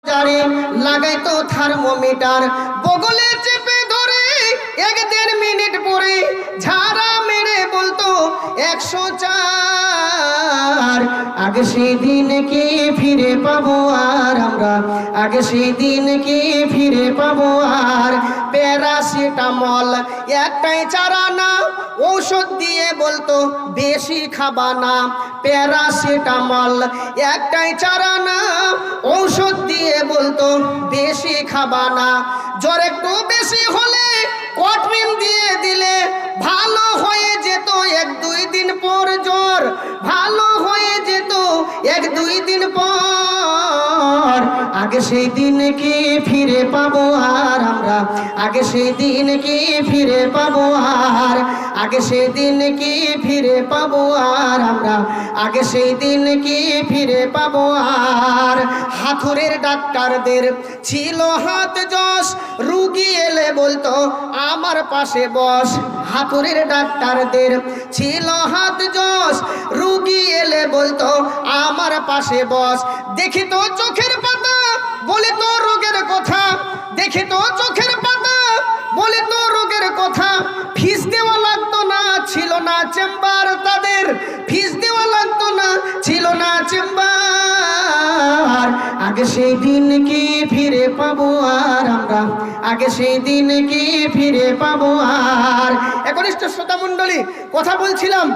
জারে লাগাইতো থার্মোমিটার, বগলে চেপে ধরে 1-1.5 মিনিট পরে ঝাড়া মেরে বলতো 104। আগে সেই দিন কি ফিরে পাবো আর আমরা, আগে সেই দিন কি ফিরে পাবো আর। প্যারাসিটামল একটাই চারানা, ঔষধ দিয়ে বলতো বেশি খাবা না। প্যারাসিটামল একটাই চারানা, ঔষধ দিয়ে বলতো বেশি খাবা না। জ্বর একটু বেশি হলে কটমিন দিয়ে দিলে ভালো হয়ে যেত 1-2 দিন পর। জ্বর ভালো হয়ে যেত 1-2 দিন পর। আগে সেই দিন কি ফিরে পাবো আর আমরা, আগে সেই দিন কি ফিরে পাবো আর। আগে সেই দিন কি ফিরে পাবো আর আমরা, আগে সেই দিন কি ফিরে পাবো আর। হাতুড়ের ডাক্তারদের ছিল হাত যশ, রুগী এলে বলতো আমার পাশে বস। হাতুড়ের ডাক্তারদের ছিল হাত যশ, রুগী এলে বলতো আমার পাশে বস। দেখি তো চোখের পাতা বলে তো রোগের কথা, দেখি তো চোখের পাতা বলে তো রোগের কথা। ফিস দেওয়া লাগতো না, ছিল না চেম্বার তাদের, ফিস দেওয়া লাগতো না, ছিল না চেম্বার। আগে সেই দিন কি ফিরে পাবো আর আমরা, আগে সেই দিন কি ফিরে পাবো আর। একনিষ্ঠ শ্রোতা মণ্ডলী, কথা বলছিলাম